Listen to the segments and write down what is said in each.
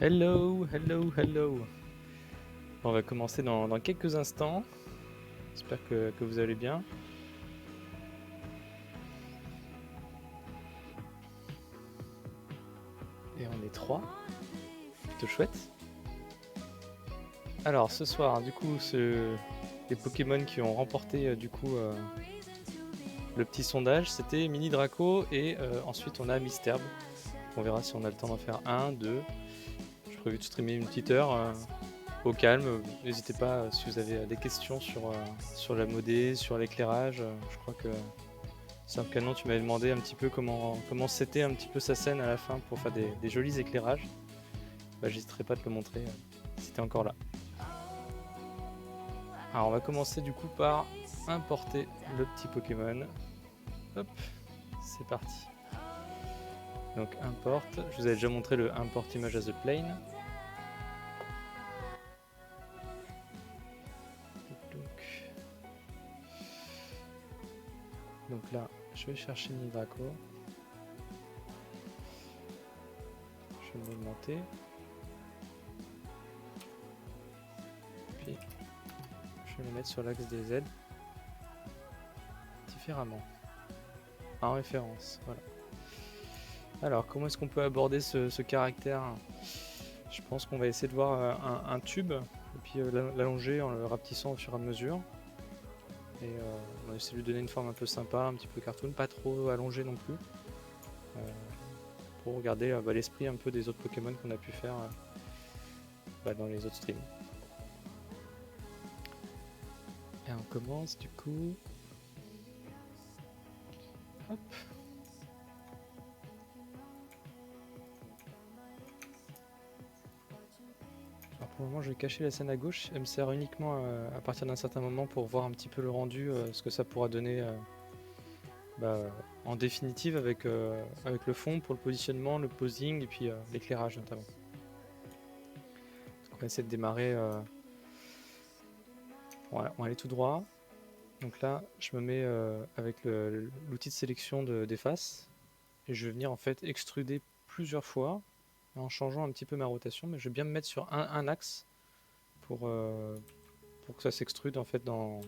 Hello, hello, hello. On va commencer dans quelques instants. J'espère que vous allez bien. Et on est trois. Plutôt chouette. Alors ce soir, du coup, les Pokémon qui ont remporté le petit sondage, c'était Mini Draco et ensuite on a Misterb. On verra si on a le temps d'en faire un, deux. J'ai prévu de streamer une petite heure au calme. N'hésitez pas si vous avez des questions sur la modée, sur l'éclairage. Je crois que Simple Canon, tu m'avais demandé un petit peu comment c'était un petit peu sa scène à la fin pour faire des jolis éclairages. Bah, j'hésiterai pas à te le montrer si t'es encore là. Alors on va commencer du coup par importer le petit Pokémon. Hop, c'est parti. Donc import, je vous avais déjà montré le import image as a plane. Donc là, je vais chercher Nidraco. Je vais l'augmenter. Puis je vais le mettre sur l'axe des Z différemment. En référence, voilà. Alors, comment est-ce qu'on peut aborder ce caractère? Je pense qu'on va essayer de voir un tube, et puis l'allonger en le rapetissant au fur et à mesure. Et on va essayer de lui donner une forme un peu sympa, un petit peu cartoon, pas trop allongé non plus. Pour regarder l'esprit un peu des autres Pokémon qu'on a pu faire dans les autres streams. Et on commence du coup. Hop. Alors pour le moment je vais cacher la scène à gauche, elle me sert uniquement à partir d'un certain moment pour voir un petit peu le rendu, ce que ça pourra donner en définitive avec le fond pour le positionnement, le posing et puis l'éclairage notamment. Donc on va essayer de démarrer. On va aller tout droit. Donc là, je me mets avec l'outil de sélection des faces et je vais venir en fait extruder plusieurs fois en changeant un petit peu ma rotation, mais je vais bien me mettre sur un axe pour que ça s'extrude en fait dans.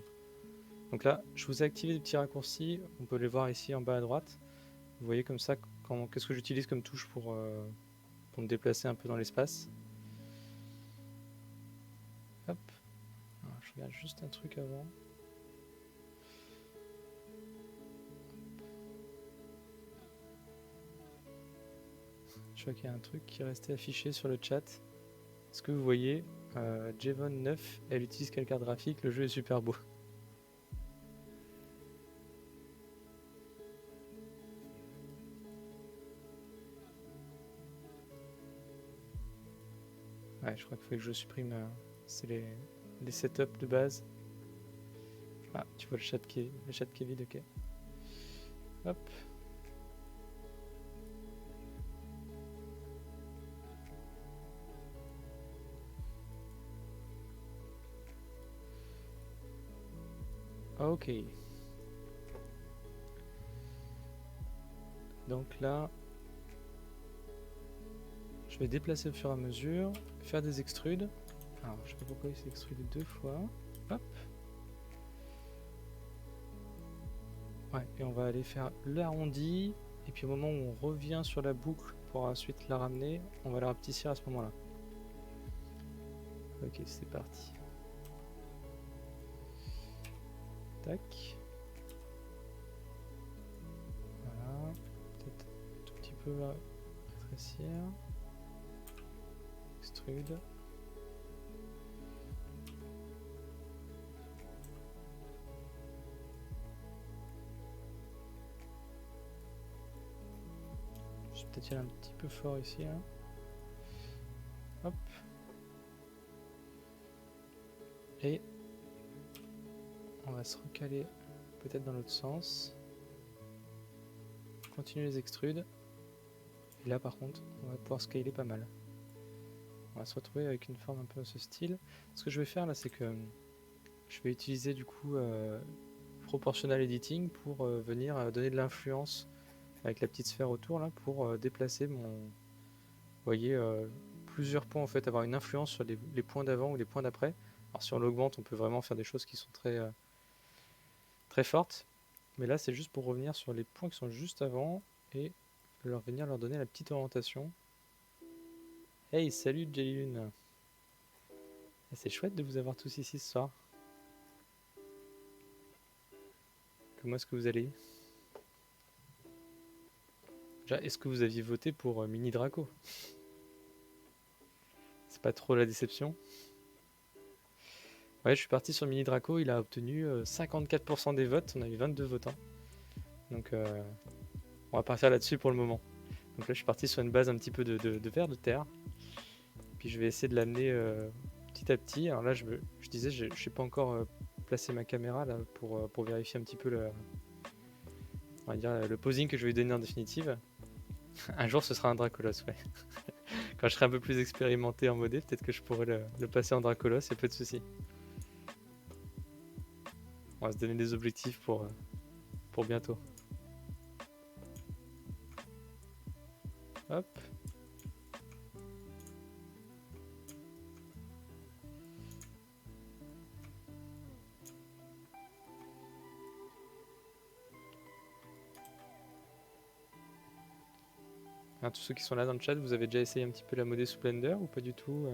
Donc là, je vous ai activé des petits raccourcis, on peut les voir ici en bas à droite. Vous voyez comme ça qu'est-ce que j'utilise comme touche pour me déplacer un peu dans l'espace. Hop. Alors, je regarde juste un truc avant. Je vois qu'il y a un truc qui est resté affiché sur le chat. Est-ce que vous voyez Jevon 9, elle utilise quelle carte graphique? Le jeu est super beau. Ouais, je crois qu'il faut que je supprime. C'est les setups de base. Ah, tu vois le chat qui est vide, ok. Hop. Ok. Donc là, je vais déplacer au fur et à mesure, faire des extrudes. Alors, je sais pas pourquoi il s'est extrudé deux fois. Hop. Ouais, et on va aller faire l'arrondi. Et puis au moment où on revient sur la boucle pour ensuite la ramener, on va la rapetissir à ce moment-là. Ok, c'est parti. Tac. Voilà. Peut-être un tout petit peu rétrécir. Extrude. Je vais peut-être y aller un petit peu fort ici. Hein. Hop. Et on va se recaler peut-être dans l'autre sens. Continuer les extrudes. Et là par contre, on va pouvoir scaler pas mal. On va se retrouver avec une forme un peu de ce style. Ce que je vais faire là, c'est que je vais utiliser du coup proportional editing pour venir donner de l'influence avec la petite sphère autour là pour déplacer mon. Vous voyez, plusieurs points en fait, avoir une influence sur les points d'avant ou les points d'après. Alors si on l'augmente, on peut vraiment faire des choses qui sont très fortes. Mais là, c'est juste pour revenir sur les points qui sont juste avant et venir leur donner la petite orientation. Hey, salut Jellylune. C'est chouette de vous avoir tous ici ce soir. Comment est-ce que vous allez? Déjà, est-ce que vous aviez voté pour Mini Draco? C'est pas trop la déception? Ouais, je suis parti sur Mini Draco, il a obtenu 54% des votes, on a eu 22 votants. Donc on va partir là-dessus pour le moment. Donc là je suis parti sur une base un petit peu de vers de terre. Puis je vais essayer de l'amener petit à petit. Alors là je disais, je n'ai pas encore placé ma caméra là, pour vérifier un petit peu on va dire, le posing que je vais lui donner en définitive. Un jour ce sera un Dracolos, ouais. Quand je serai un peu plus expérimenté en modé, peut-être que je pourrai le passer en Dracolos, il n'y a pas de souci. On va se donner des objectifs pour bientôt. Hop. Alors, tous ceux qui sont là dans le chat, vous avez déjà essayé un petit peu la modée sous Blender ou pas du tout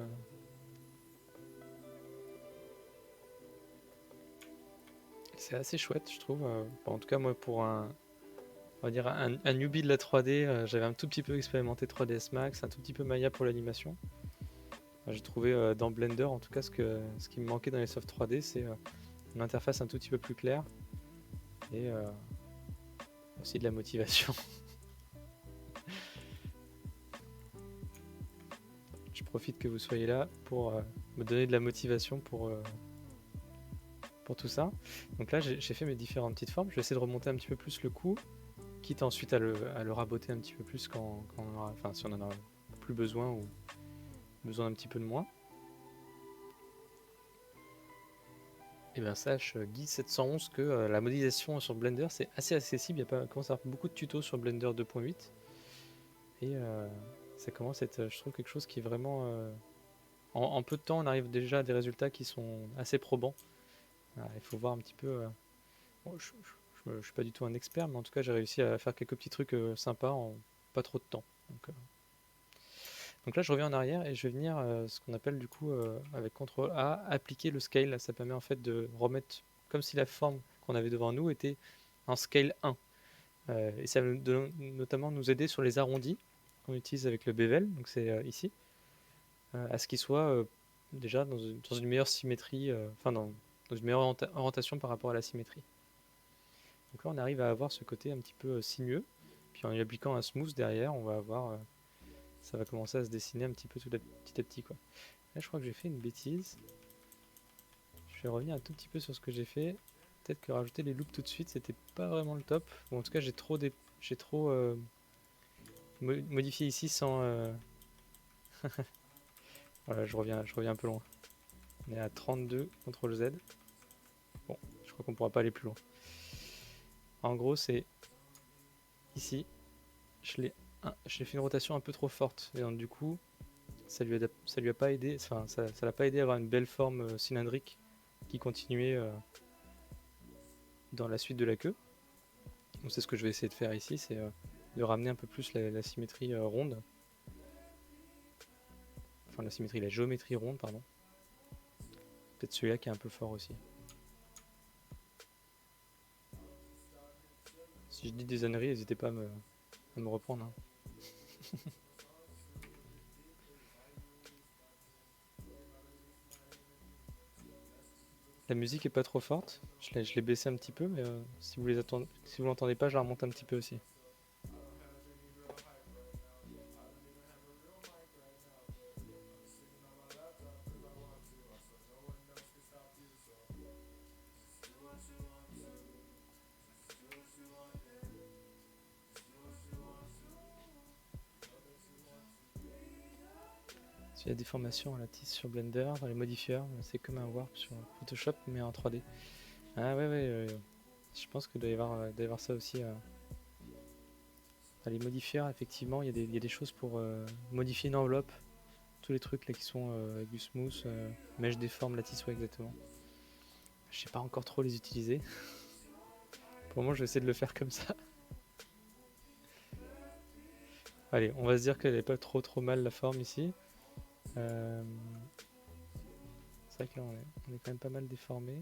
C'est assez chouette, je trouve. Bon, en tout cas, moi, pour on va dire un newbie de la 3D, j'avais un tout petit peu expérimenté 3ds Max, un tout petit peu Maya pour l'animation. J'ai trouvé dans Blender, en tout cas, ce qui me manquait dans les softs 3D, c'est une interface un tout petit peu plus claire et aussi de la motivation. Je profite que vous soyez là pour me donner de la motivation pour tout ça. Donc là, j'ai fait mes différentes petites formes. Je vais essayer de remonter un petit peu plus le coup, quitte ensuite à le raboter un petit peu plus quand on aura, enfin, si on en a plus besoin ou besoin un petit peu de moins. Et bien sache Guy711 que la modélisation sur Blender c'est assez accessible, il commence à y avoir beaucoup de tutos sur Blender 2.8 et ça commence à être, je trouve, quelque chose qui est vraiment... en peu de temps on arrive déjà à des résultats qui sont assez probants. Il faut voir un petit peu... Bon, je suis pas du tout un expert, mais en tout cas j'ai réussi à faire quelques petits trucs sympas en pas trop de temps. Donc là je reviens en arrière et je vais venir ce qu'on appelle du coup avec CTRL A appliquer le scale. Ça permet en fait de remettre comme si la forme qu'on avait devant nous était en scale 1. Et ça va notamment nous aider sur les arrondis qu'on utilise avec le bevel, donc c'est ici, à ce qu'il soit déjà dans une meilleure symétrie, enfin dans une meilleure orientation par rapport à la symétrie. Donc là on arrive à avoir ce côté un petit peu sinueux, puis en y appliquant un smooth derrière, on va avoir ça va commencer à se dessiner un petit peu petit à petit quoi. Là je crois que j'ai fait une bêtise. Je vais revenir un tout petit peu sur ce que j'ai fait. Peut-être que rajouter les loops tout de suite c'était pas vraiment le top. Bon, en tout cas j'ai trop modifié ici sans... Voilà, je reviens un peu loin. On est à 32, CTRL Z. Bon, je crois qu'on pourra pas aller plus loin. En gros c'est ici. Je l'ai fait une rotation un peu trop forte. Et donc du coup ça lui a pas aidé, enfin ça l'a pas aidé à avoir une belle forme cylindrique qui continuait dans la suite de la queue. Donc c'est ce que je vais essayer de faire ici, c'est de ramener un peu plus la symétrie ronde. Enfin la géométrie ronde, pardon. Peut-être celui-là qui est un peu fort aussi. Si je dis des âneries, n'hésitez pas à me reprendre. Hein. La musique est pas trop forte, je l'ai baissé un petit peu, mais si vous l'entendez pas, je la remonte un petit peu aussi. Il y a des formations à la tisse sur Blender, dans les modifieurs, c'est comme un warp sur Photoshop mais en 3D. Ah ouais, je pense qu'il doit y avoir ça aussi. Dans les modifieurs, effectivement, il y a des choses pour modifier une enveloppe, tous les trucs là qui sont avec du smooth, mèche déforme, lattice, ouais exactement. Je sais pas encore trop les utiliser. Pour le moment je vais essayer de le faire comme ça. Allez, on va se dire qu'elle est pas trop mal la forme ici. C'est vrai que là on est quand même pas mal déformé.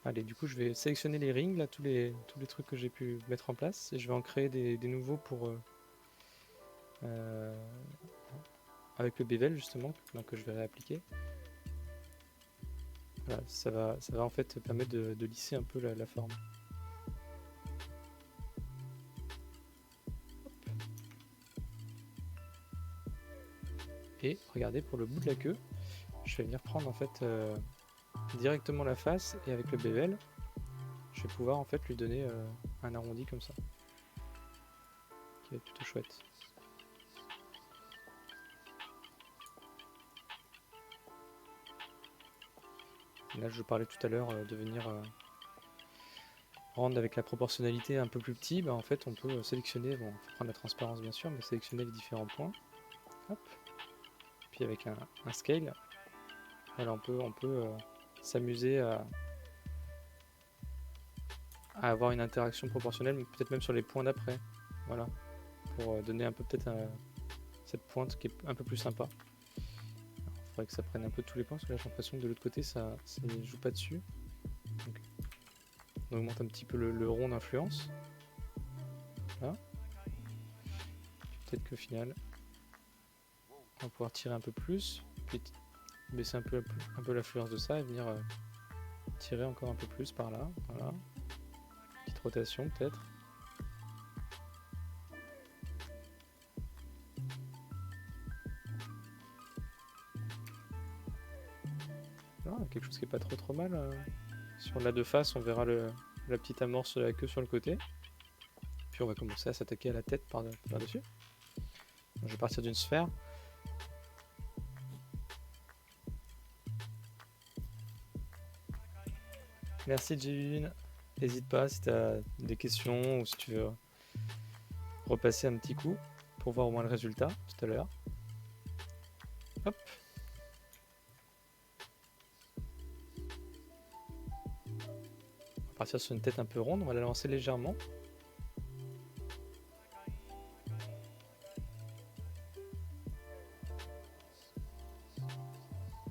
Allez, du coup je vais sélectionner les rings, là, tous les trucs que j'ai pu mettre en place, et je vais en créer des nouveaux pour avec le bevel justement, donc que je vais réappliquer. Voilà, ça va en fait permettre de lisser un peu la forme. Et regardez, pour le bout de la queue, je vais venir prendre en fait directement la face, et avec le bevel, je vais pouvoir en fait lui donner un arrondi comme ça, qui va être plutôt chouette. Là je parlais tout à l'heure de venir rendre avec la proportionnalité un peu plus petit, bah en fait on peut sélectionner, bon il faut prendre la transparence bien sûr, mais sélectionner les différents points. Hop. Puis avec un scale, voilà, on peut s'amuser à avoir une interaction proportionnelle, peut-être même sur les points d'après. Voilà, pour donner un peu peut-être cette pointe qui est un peu plus sympa. Il faudrait que ça prenne un peu tous les points, parce que là j'ai l'impression que de l'autre côté ça ne joue pas dessus. Donc, on augmente un petit peu le rond d'influence. Là. Peut-être qu'au final, on va pouvoir tirer un peu plus, puis baisser un peu l'influence de ça et venir tirer encore un peu plus par là. Voilà. Petite rotation peut-être. Ah, quelque chose qui est pas trop mal. Sur la de face, on verra la petite amorce de la queue sur le côté. Puis on va commencer à s'attaquer à la tête par-dessus. Je vais partir d'une sphère. Merci June. N'hésite pas si tu as des questions ou si tu veux repasser un petit coup pour voir au moins le résultat tout à l'heure. Hop. On va partir sur une tête un peu ronde. On va la lancer légèrement.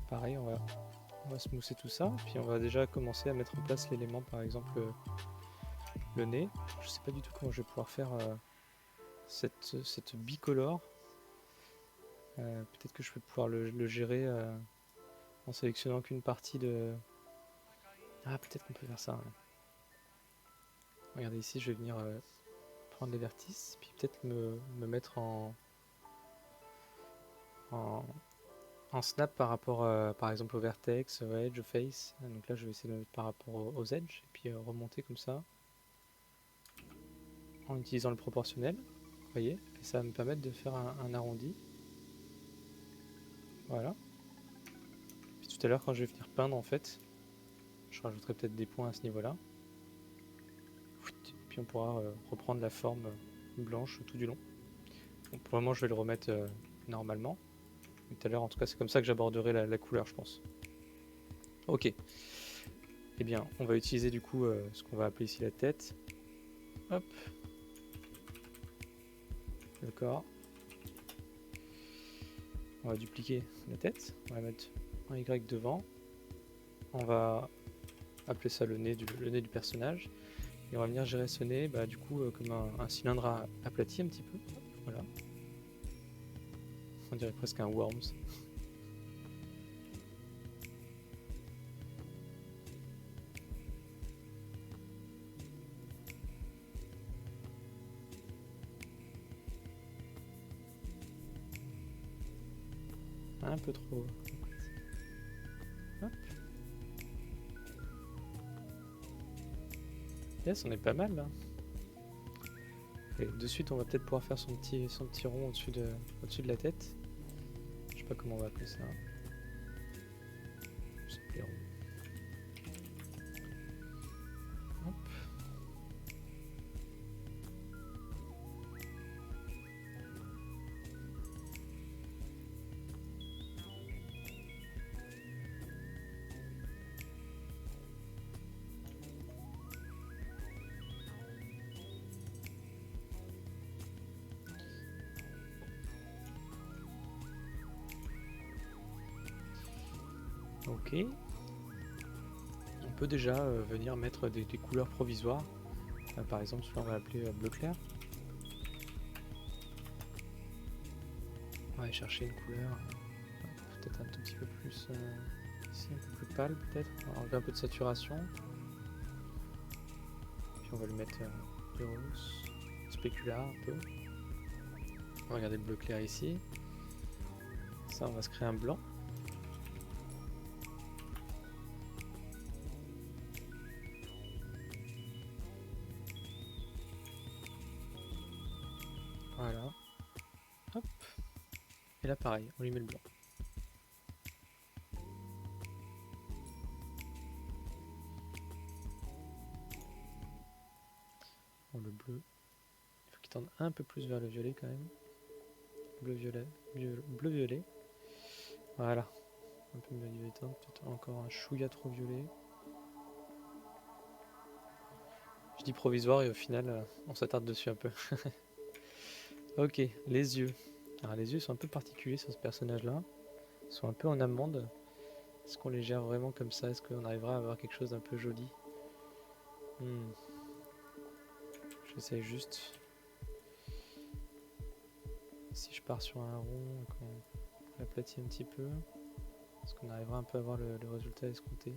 Pareil, on va smoother tout ça. Puis on va déjà commencer à mettre en place l'élément, par exemple le nez. Je sais pas du tout comment je vais pouvoir faire cette bicolore. Peut-être que je vais pouvoir le gérer en sélectionnant qu'une partie de... Ah, peut-être qu'on peut faire ça. Ouais. Regardez ici, je vais venir prendre les vertices, puis peut-être me mettre en snap par rapport par exemple au vertex, au edge, au face. Donc là je vais essayer de me mettre par rapport aux edges, et puis remonter comme ça, en utilisant le proportionnel, vous voyez, et ça va me permettre de faire un arrondi. Voilà. Puis tout à l'heure quand je vais venir peindre en fait, je rajouterai peut-être des points à ce niveau-là. Puis on pourra reprendre la forme blanche tout du long. Bon, pour le moment je vais le remettre normalement. Tout à l'heure en tout cas c'est comme ça que j'aborderai la couleur je pense. Ok. Eh bien on va utiliser du coup ce qu'on va appeler ici la tête. Hop. Le corps. On va dupliquer la tête. On va mettre un Y devant. On va appeler ça le nez du personnage. Et on va venir gérer ce nez du coup comme un cylindre aplati un petit peu. Voilà. On dirait presque un Worms. Un peu trop. Hop. Yes, on est pas mal là. Et de suite, on va peut-être pouvoir faire son petit rond au-dessus de la tête. Je sais pas comment on va appeler ça. C'est clair. Hop. Ok. On peut déjà venir mettre des couleurs provisoires. Par exemple, celui-là on va l'appeler bleu clair. On va aller chercher une couleur peut-être un tout petit peu plus ici, un peu plus pâle peut-être. On va enlever un peu de saturation. Puis on va lui mettre du rose, spécula un peu. On va regarder le bleu clair ici. Ça, on va se créer un blanc. Voilà. Hop. Et là pareil, on lui met le blanc. Bon, le bleu, il faut qu'il tende un peu plus vers le violet quand même. Bleu-violet, bleu-violet. Voilà. Un peu mieux violet, peut-être encore un chouïa trop violet. Je dis provisoire et au final, on s'attarde dessus un peu. Ok, les yeux. Alors les yeux sont un peu particuliers sur ce personnage-là. Ils sont un peu en amande. Est-ce qu'on les gère vraiment comme ça? Est-ce qu'on arrivera à avoir quelque chose d'un peu joli? J'essaie juste. Si je pars sur un rond, qu'on l'aplatit un petit peu, est-ce qu'on arrivera un peu à avoir le résultat escompté?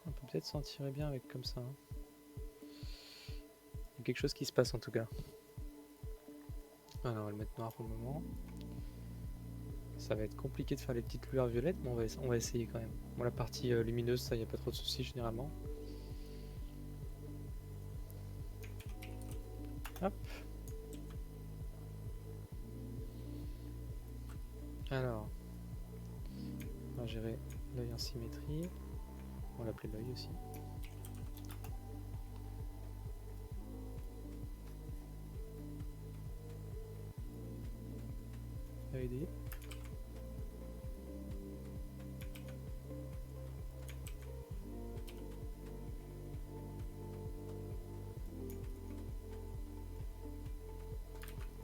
On peut peut-être s'en tirer bien avec comme ça. Hein. Il y a quelque chose qui se passe en tout cas. Alors on va le mettre noir pour le moment. Ça va être compliqué de faire les petites lueurs violettes, mais on va essayer quand même. Bon, la partie lumineuse, ça, il n'y a pas trop de soucis généralement. Hop. Alors, on va gérer l'œil en symétrie. On va l'appeler l'œil aussi. Aider.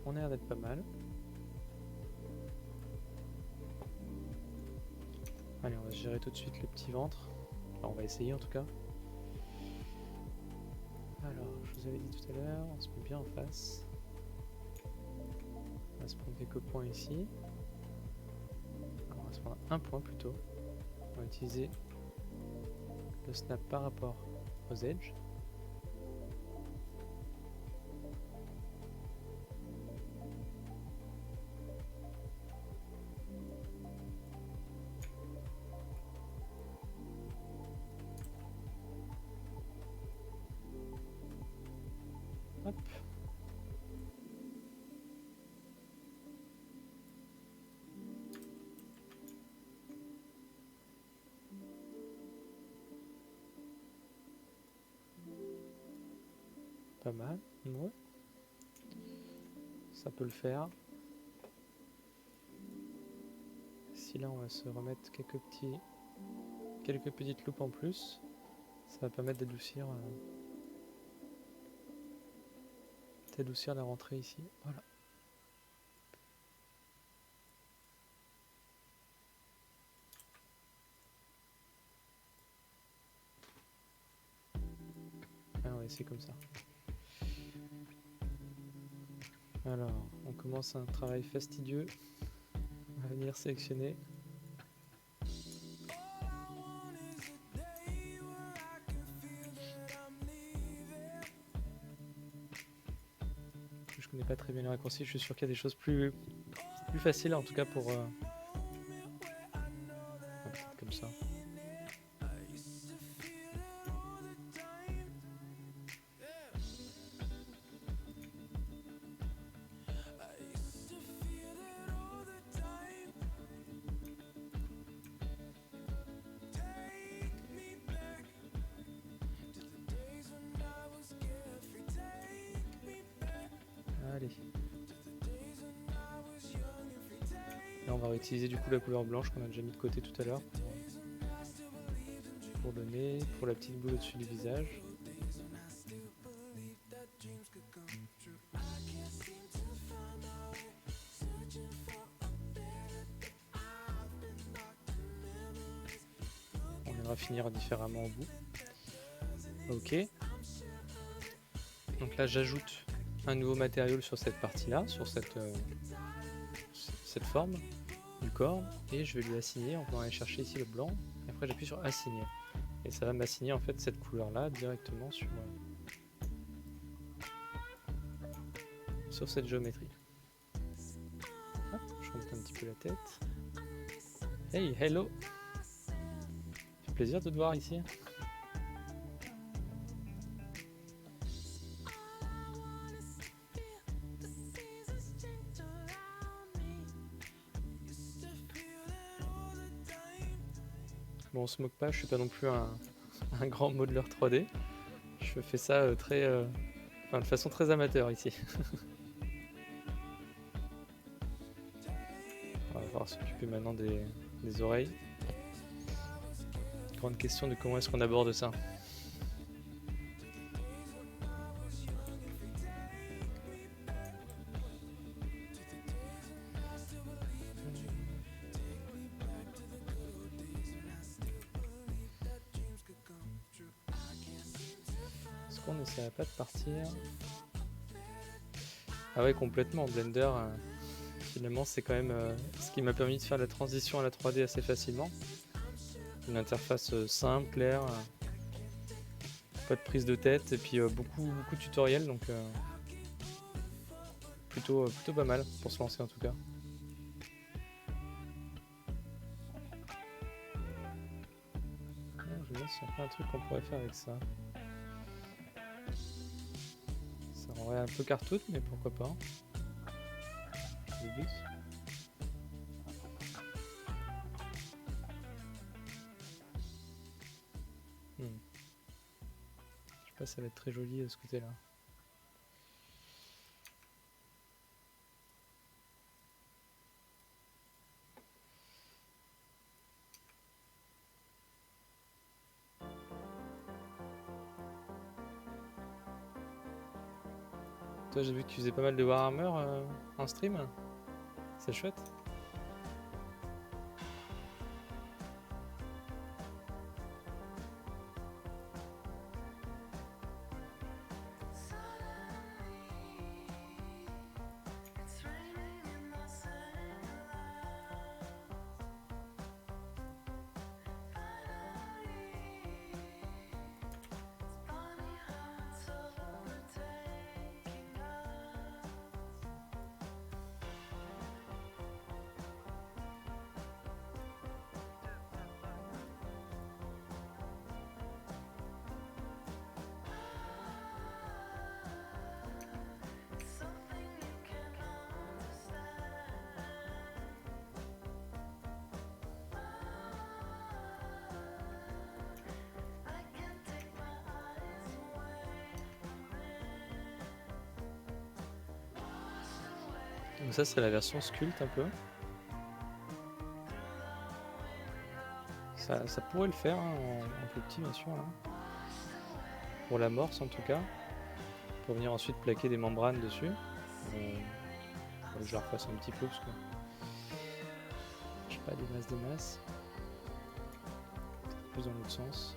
On a l'air d'être pas mal. Allez, on va gérer tout de suite le petit ventre. Enfin, on va essayer en tout cas. Alors, je vous avais dit tout à l'heure, on se met bien en face. On va se prendre quelques points ici. Alors, on va se prendre un point plutôt. On va utiliser le snap par rapport aux edges. Hop. Pas mal, ouais. Ça peut le faire. Si là on va se remettre quelques petites loupes en plus, ça va permettre d'adoucir la rentrée ici. Voilà. Ah, on va essayer comme ça. Alors, on commence un travail fastidieux. On va venir sélectionner. Je connais pas très bien les raccourcis, je suis sûr qu'il y a des choses plus faciles en tout cas pour... peut-être comme ça. Allez. Là on va réutiliser du coup la couleur blanche qu'on a déjà mis de côté tout à l'heure pour le nez, pour la petite boule au-dessus du visage. On viendra finir différemment au bout. Ok. Donc là j'ajoute un nouveau matériau sur cette partie-là, sur cette forme du corps, et je vais lui assigner. On va aller chercher ici le blanc, et après j'appuie sur assigner. Et ça va m'assigner en fait cette couleur-là directement sur cette géométrie. Hop, je remonte un petit peu la tête. Hey, hello! Ça fait plaisir de te voir ici. Bon, on se moque pas, je suis pas non plus un grand modeleur 3D. Je fais ça de façon très amateur ici. On va voir s'occuper maintenant des oreilles. Grande question de comment est-ce qu'on aborde ça. Est-ce qu'on n'essaierait pas de partir? Ah ouais, complètement. Blender, finalement, c'est quand même ce qui m'a permis de faire la transition à la 3D assez facilement. Une interface simple, claire, pas de prise de tête, et puis beaucoup de tutoriels, donc plutôt pas mal pour se lancer en tout cas. Je me demande s'il n'y a pas un truc qu'on pourrait faire avec ça. Ça rendrait un peu cartoon, mais pourquoi pas. Le but. Je sais pas si ça va être très joli de ce côté-là. Toi, j'ai vu que tu faisais pas mal de Warhammer en stream. C'est chouette. Donc ça serait la version sculpte un peu. Ça pourrait le faire hein, en plus petit bien sûr. Hein. Pour l'amorce en tout cas. Pour venir ensuite plaquer des membranes dessus. Faut que je la refasse un petit peu parce que je sais pas des masses. Peut-être plus dans l'autre sens.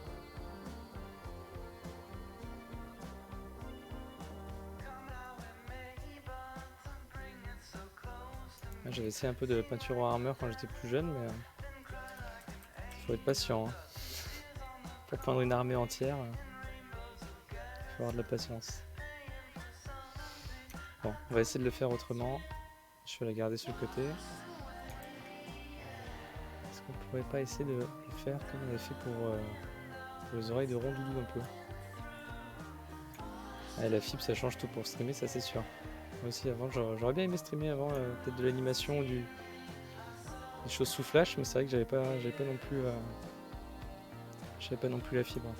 J'avais essayé un peu de peinture Warhammer quand j'étais plus jeune, mais faut être patient. Hein. Pour peindre une armée entière, faut avoir de la patience. Bon, on va essayer de le faire autrement. Je vais la garder sur le côté. Est-ce qu'on pourrait pas essayer de le faire comme on avait fait pour les oreilles de Rondoudou un peu? Ah, la fibre ça change tout pour streamer, ça c'est sûr. Moi aussi avant j'aurais bien aimé streamer avant peut-être de l'animation ou des choses sous flash, mais c'est vrai que j'avais pas non plus la fibre.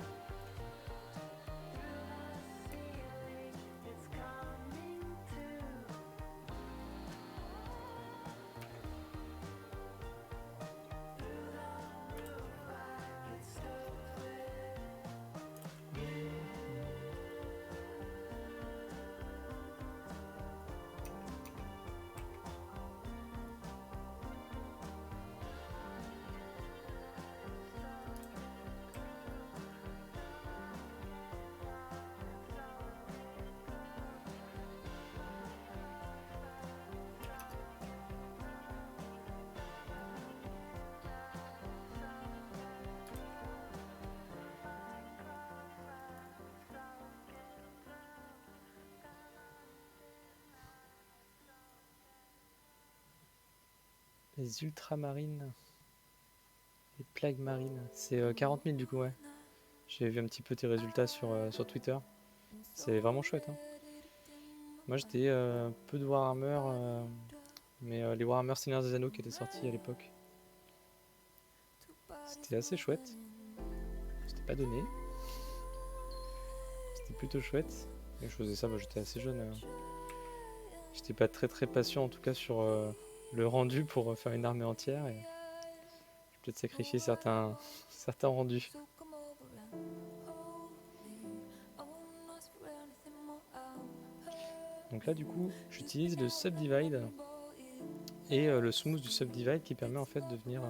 Les ultramarines, les plagues marines. C'est 40 000 du coup, ouais. J'ai vu un petit peu tes résultats sur Twitter. C'est vraiment chouette, hein. Moi j'étais peu de Warhammer, mais les Warhammer Seigneur des Anneaux qui étaient sortis à l'époque. C'était assez chouette. C'était pas donné. C'était plutôt chouette. Et je faisais ça, moi j'étais assez jeune. J'étais pas très patient en tout cas sur le rendu pour faire une armée entière. Et j'ai peut-être sacrifié certains rendus. Donc là du coup j'utilise le Subdivide et le smooth du Subdivide qui permet en fait de venir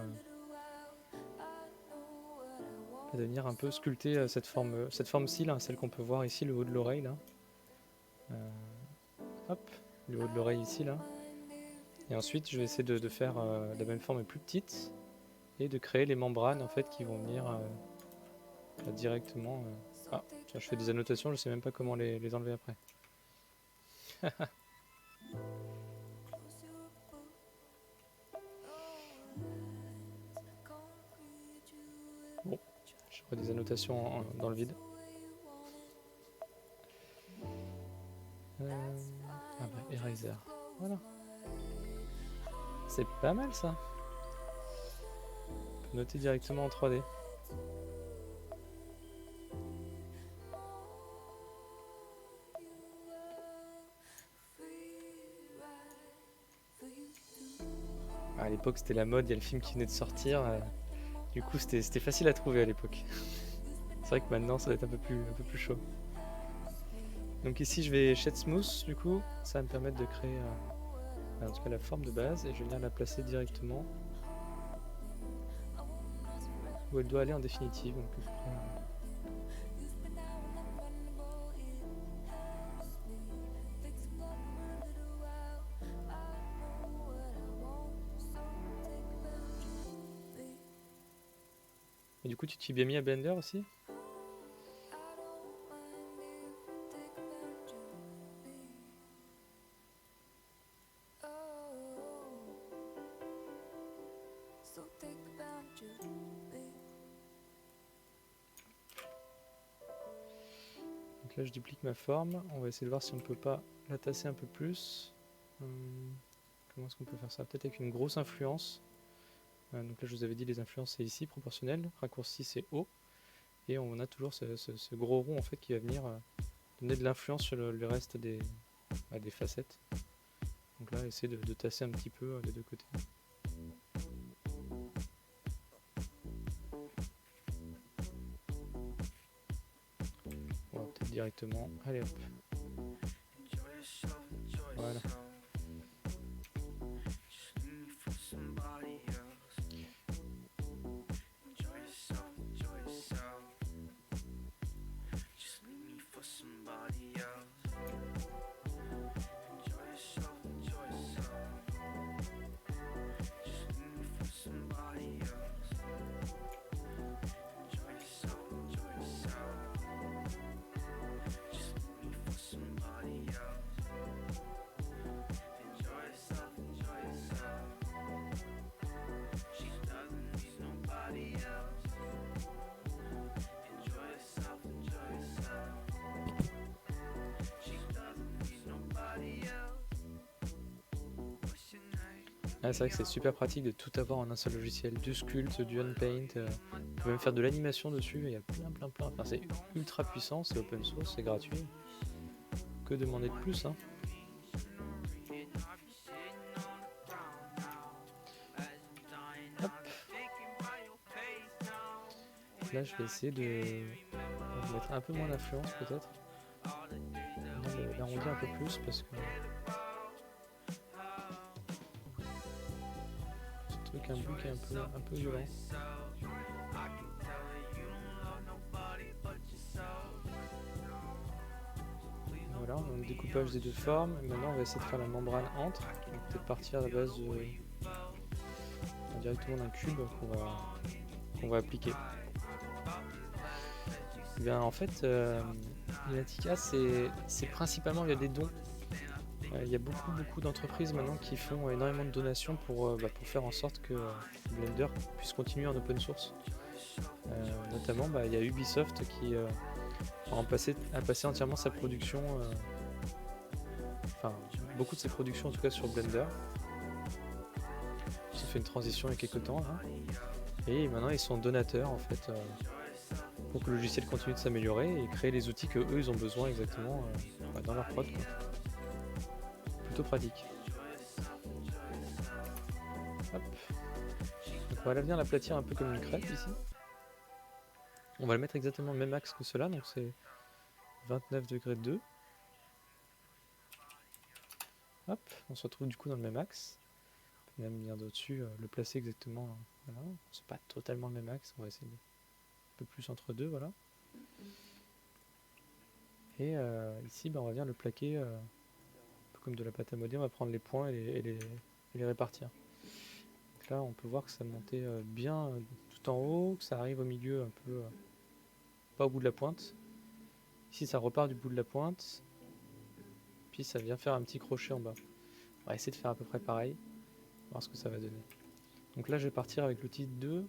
un peu sculpter cette forme-ci là, celle qu'on peut voir ici, le haut de l'oreille là. Hop, le haut de l'oreille ici là. Et ensuite je vais essayer de faire la même forme mais plus petite et de créer les membranes en fait qui vont venir directement. Ah, tiens, je fais des annotations, je sais même pas comment les enlever après. Bon, je ferai des annotations dans le vide. Ah bah, Eraser. Voilà. C'est pas mal ça. On peut noter directement en 3D. À l'époque c'était la mode, il y a le film qui venait de sortir. Du coup c'était facile à trouver à l'époque. C'est vrai que maintenant ça va être un peu plus chaud. Donc ici je vais Shed Smooth, du coup ça va me permettre de créer en tout cas la forme de base et je vais venir la placer directement où elle doit aller en définitive. Donc, et du coup tu t'y es bien mis à Blender aussi? Donc là je duplique ma forme, on va essayer de voir si on peut pas la tasser un peu plus. Comment est-ce qu'on peut faire ça? Peut-être avec une grosse influence. Donc là je vous avais dit les influences c'est ici, proportionnel, raccourci c'est haut. Et on a toujours ce gros rond en fait qui va venir donner de l'influence sur le reste des facettes. Donc là essayer de tasser un petit peu des deux côtés. On va peut-être directement. Allez hop. Voilà. Ah, c'est vrai que c'est super pratique de tout avoir en un seul logiciel, du Sculpt, du Unpaint, on peut même faire de l'animation dessus, il y a plein, enfin c'est ultra puissant, c'est open source, c'est gratuit, que demander de plus hein. Hop. Là je vais essayer de mettre un peu moins d'influence peut-être, l'arrondir un peu plus parce que ce truc un bouc est un peu violent. Voilà, on a le découpage des deux formes. Et maintenant, on va essayer de faire la membrane entre. Donc, peut-être partir à la base directement d'un cube qu'on va appliquer. Et bien, en fait, Lunatica, c'est principalement via des dons Il y a beaucoup d'entreprises maintenant qui font énormément de donations pour faire en sorte que Blender puisse continuer en open source. Notamment, il y a Ubisoft qui a passé entièrement sa production, enfin beaucoup de ses productions en tout cas sur Blender. Ils ont fait une transition il y a quelques temps là. Et maintenant ils sont donateurs en fait pour que le logiciel continue de s'améliorer et créer les outils que eux ils ont besoin exactement dans leur prod, quoi. Plutôt pratique. Hop. Donc on va venir l'aplatir un peu comme une crêpe ici. On va le mettre exactement au même axe que cela, donc c'est 29°2. Hop, on se retrouve du coup dans le même axe. On peut même venir d'au-dessus, le placer exactement. Voilà, c'est pas totalement le même axe, on va essayer un peu plus entre deux, voilà. Et ici, on va venir le plaquer un peu comme de la pâte à modeler. On va prendre les points et les répartir. Donc là, on peut voir que ça montait bien tout en haut, que ça arrive au milieu un peu, pas au bout de la pointe. Ici, ça repart du bout de la pointe. Puis ça vient faire un petit crochet en bas. On va essayer de faire à peu près pareil, voir ce que ça va donner. Donc là, je vais partir avec l'outil 2,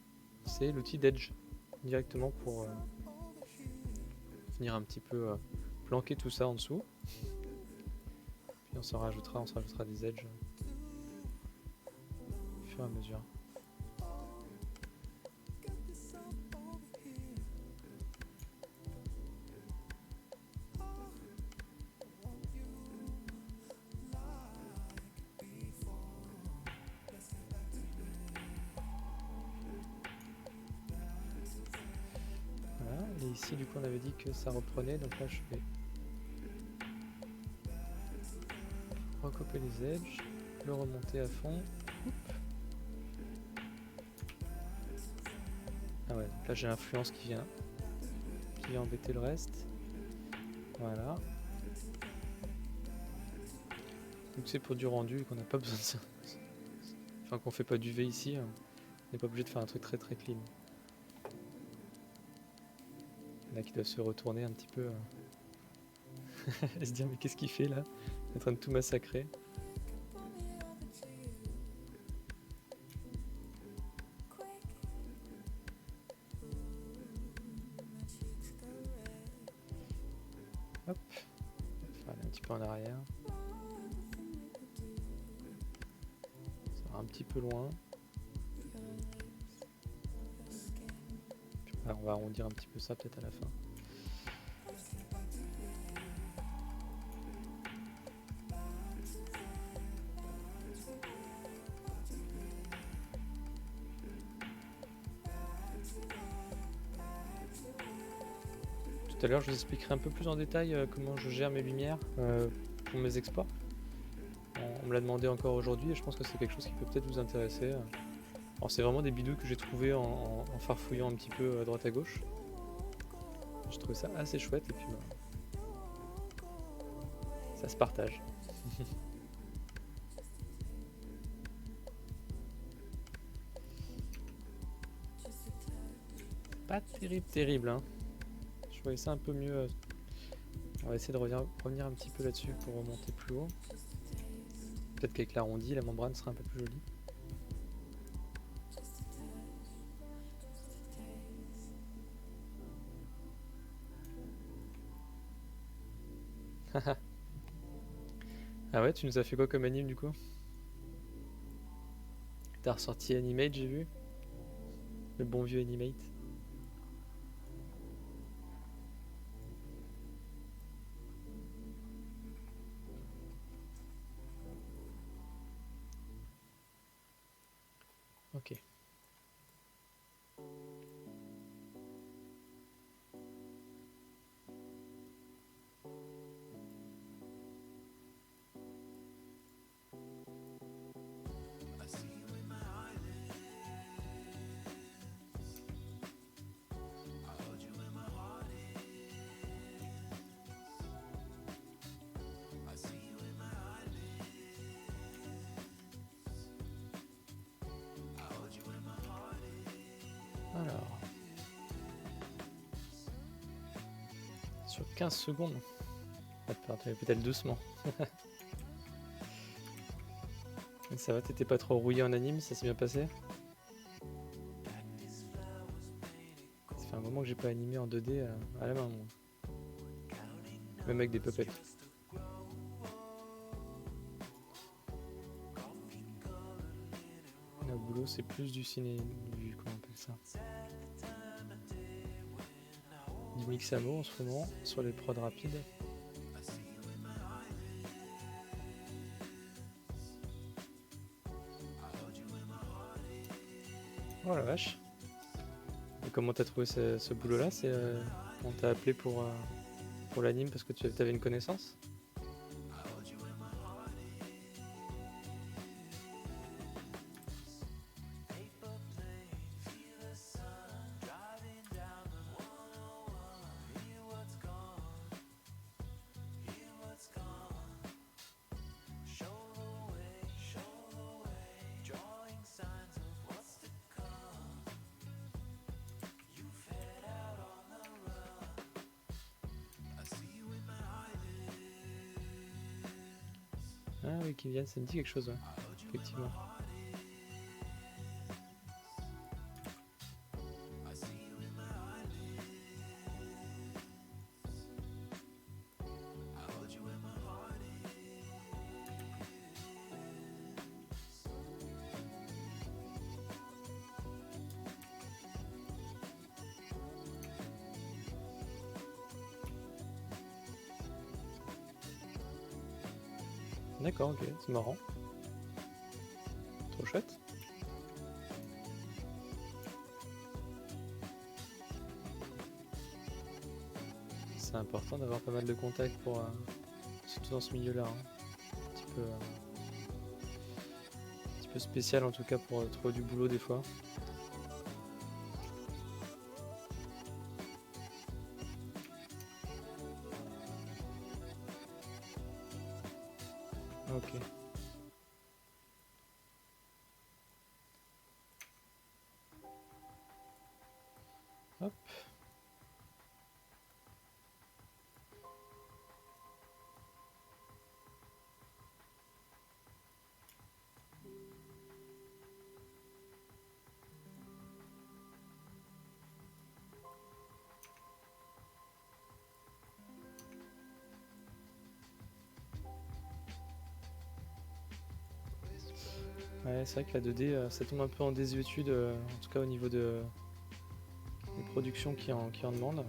c'est l'outil d'Edge, directement pour venir un petit peu planquer tout ça en dessous. Puis on se rajoutera des edges au fur et à mesure. Voilà, et ici du coup on avait dit que ça reprenait, donc là je vais recopier les edges, le remonter à fond. Ah ouais, donc là j'ai l'influence qui vient embêter le reste. Voilà. Donc c'est pour du rendu qu'on n'a pas besoin de ça. Enfin qu'on fait pas du V ici, on n'est pas obligé de faire un truc très clean. Il y en a qui doivent se retourner un petit peu et se dire mais qu'est-ce qu'il fait là? Il est en train de tout massacrer. Hop, on va aller un petit peu en arrière. Ça va un petit peu loin. Puis on va arrondir un petit peu ça peut-être à la fin. Tout à l'heure je vous expliquerai un peu plus en détail comment je gère mes lumières pour mes exports. On me l'a demandé encore aujourd'hui et je pense que c'est quelque chose qui peut peut-être vous intéresser. Alors c'est vraiment des bidouilles que j'ai trouvé en farfouillant un petit peu à droite à gauche. Je trouvais ça assez chouette et puis ça se partage. Pas terrible hein. Je voyais ça un peu mieux. On va essayer de revenir un petit peu là-dessus pour remonter plus haut. Peut-être qu'avec l'arrondi, la membrane sera un peu plus jolie. Ah ouais, tu nous as fait quoi comme anime du coup? T'as ressorti Animate, j'ai vu. Le bon vieux Animate. Ok. Alors. Sur 15 secondes. Peut-être doucement. Ça va, t'étais pas trop rouillé en anime, ça s'est bien passé? Ça fait un moment que j'ai pas animé en 2D à la main, moi. Même avec des puppets. Au boulot, c'est plus du ciné, comment on appelle ça? Du mixamo en ce moment, sur les prods rapides. Oh la vache! Et comment t'as trouvé ce boulot-là? On t'a appelé pour l'anime parce que tu avais une connaissance? Ah oui, qui viennent, ça me dit quelque chose, ouais. Effectivement. D'accord, ok, c'est marrant. Trop chouette. C'est important d'avoir pas mal de contacts surtout dans ce milieu-là, hein. Un petit peu spécial en tout cas pour trouver du boulot des fois. Ok. Hop. Ouais, c'est vrai que la 2D, ça tombe un peu en désuétude, en tout cas au niveau des productions qui en demandent.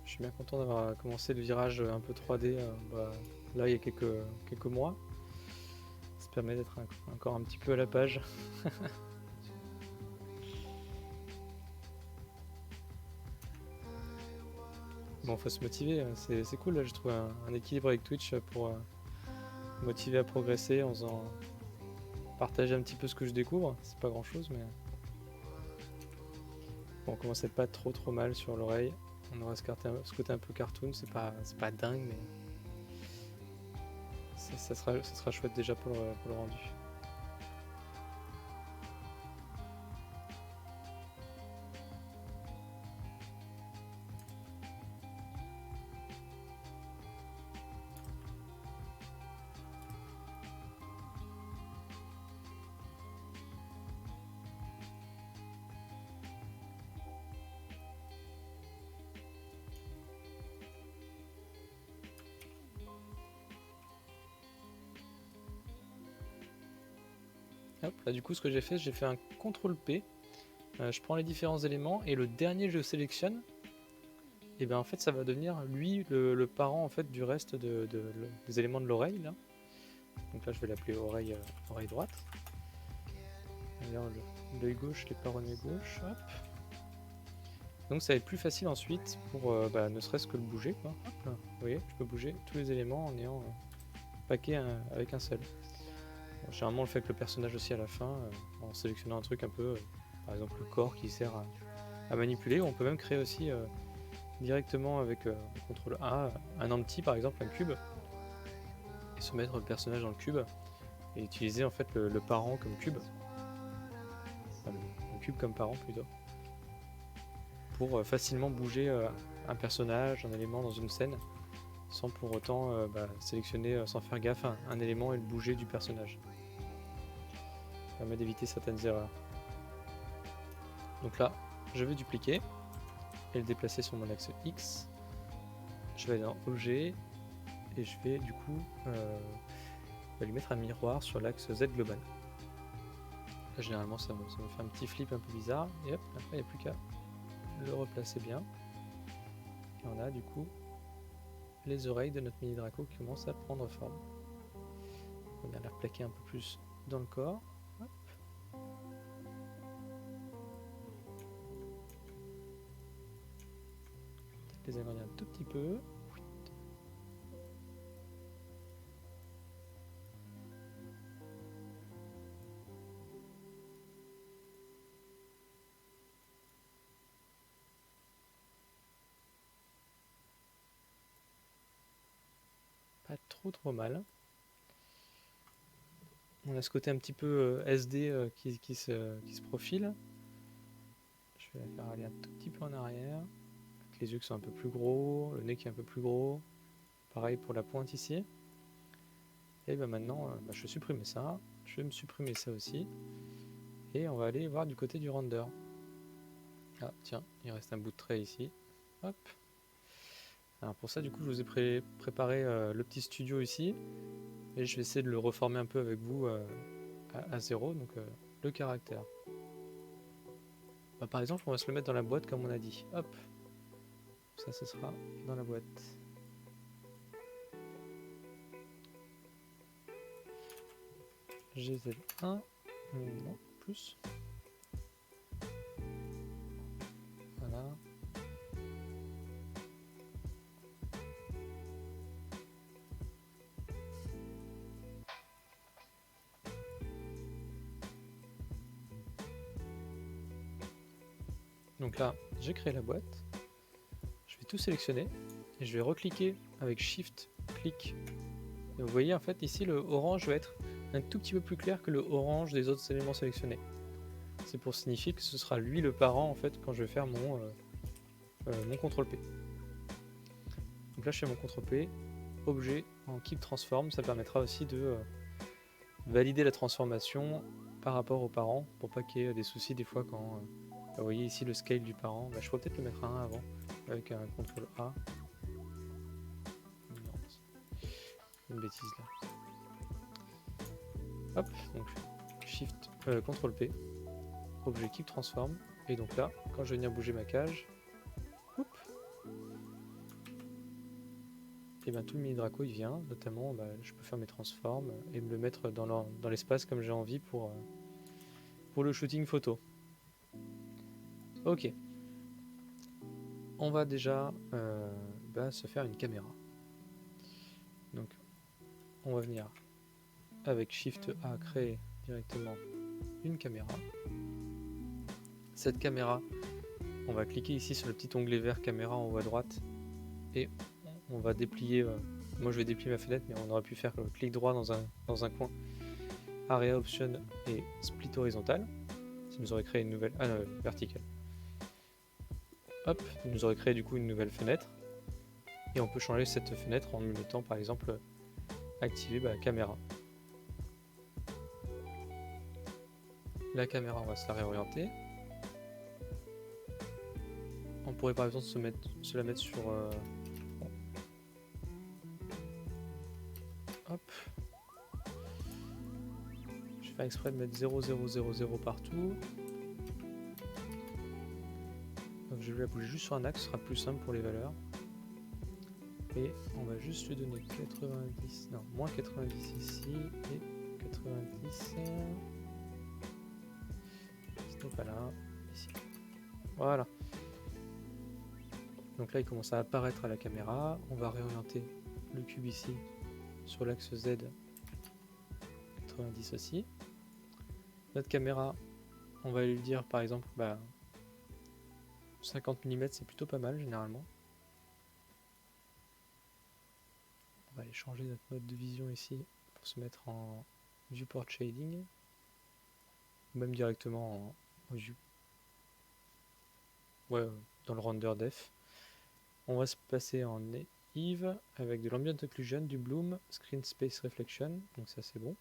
Je suis bien content d'avoir commencé le virage un peu 3D là il y a quelques mois. Ça permet d'être encore un petit peu à la page. Bon, faut se motiver, c'est cool, là j'ai trouvé un équilibre avec Twitch pour motiver à progresser en faisant partager un petit peu ce que je découvre. C'est pas grand chose, mais bon, on commence à être pas trop mal sur l'oreille. On aura ce côté un peu cartoon, c'est pas dingue, mais ça sera chouette déjà pour le rendu. Hop, là du coup ce que j'ai fait un CTRL P, je prends les différents éléments et le dernier je sélectionne, et bien en fait ça va devenir lui le parent en fait du reste des éléments de l'oreille là. Donc là je vais l'appeler oreille droite. D'ailleurs l'œil gauche, les parents gauche, hop. Donc ça va être plus facile ensuite pour ne serait-ce que le bouger quoi. Hop là. Vous voyez, je peux bouger tous les éléments en ayant paquet avec un seul. Bon, généralement on le fait avec le personnage aussi à la fin, en sélectionnant un truc un peu, par exemple le corps qui sert à manipuler. On peut même créer aussi directement avec CTRL A un empty par exemple, un cube, et se mettre le personnage dans le cube et utiliser en fait le parent comme cube, enfin, le cube comme parent plutôt, pour facilement bouger un personnage, un élément dans une scène sans pour autant sélectionner sans faire gaffe un élément et le bouger du personnage. Ça permet d'éviter certaines erreurs. Donc là, je vais dupliquer et le déplacer sur mon axe X. Je vais aller dans Objet et je vais du coup lui mettre un miroir sur l'axe Z global. Là, généralement ça me fait un petit flip un peu bizarre et hop, après il n'y a plus qu'à le replacer bien. Et on a du coup les oreilles de notre mini Draco qui commencent à prendre forme. On va les replaquer un peu plus dans le corps. Hop. Les agrandir un tout petit peu. Pas trop mal. On a ce côté un petit peu SD qui se profile. Je vais la faire aller un tout petit peu en arrière. Avec les yeux qui sont un peu plus gros, le nez qui est un peu plus gros. Pareil pour la pointe ici. Et ben maintenant, je vais supprimer ça. Je vais me supprimer ça aussi. Et on va aller voir du côté du render. Ah tiens, il reste un bout de trait ici. Hop. Alors pour ça, du coup, je vous ai préparé le petit studio ici. Et je vais essayer de le reformer un peu avec vous à zéro, donc le caractère. Bah, par exemple, on va se le mettre dans la boîte comme on a dit. Hop. Ça, ce sera dans la boîte. GZ1. Non, plus. Voilà. Donc là, j'ai créé la boîte. Je vais tout sélectionner et je vais recliquer avec Shift, clic. Et vous voyez en fait ici le orange va être un tout petit peu plus clair que le orange des autres éléments sélectionnés. C'est pour signifier que ce sera lui le parent en fait quand je vais faire mon CTRL P. Donc là je fais mon CTRL P, objet en Keep Transform, ça permettra aussi de valider la transformation par rapport au parent pour pas qu'il y ait des soucis des fois quand vous voyez ici le scale du parent. Je pourrais peut-être le mettre à 1 avant avec un CTRL A. Non, une bêtise là. Hop, donc Shift, CTRL P, objet Keep Transform, et donc là, quand je vais venir bouger ma cage, hop, et bien tout le mini Draco il vient, notamment je peux faire mes transforms et me le mettre dans l'espace comme j'ai envie pour le shooting photo. Ok, on va déjà se faire une caméra. Donc on va venir avec Shift A créer directement une caméra. Cette caméra, on va cliquer ici sur le petit onglet vert caméra en haut à droite et on va déplier, moi je vais déplier ma fenêtre, mais on aurait pu faire clic droit dans un coin, Area Option et Split horizontal, ça nous aurait créé une nouvelle, verticale. Hop, ça nous aurait créé du coup une nouvelle fenêtre, et on peut changer cette fenêtre en lui mettant par exemple activer caméra. La caméra, on va se la réorienter. On pourrait par exemple se la mettre sur hop. Je vais faire exprès de mettre 0, 0, 0, 0 partout. Donc je vais la bouger juste sur un axe, ce sera plus simple pour les valeurs. Et on va juste lui donner 90, non, moins 90 ici et 90. C'était pas là, ici. Voilà. Donc là il commence à apparaître à la caméra. On va réorienter le cube ici sur l'axe Z, 90 aussi. Notre caméra, on va lui dire par exemple 50 mm, c'est plutôt pas mal généralement. On va aller changer notre mode de vision ici pour se mettre en viewport shading, ou même directement en view. Ouais, dans le render def. On va se passer en Eve avec de l'ambient occlusion, du bloom, screen space reflection, donc ça c'est bon.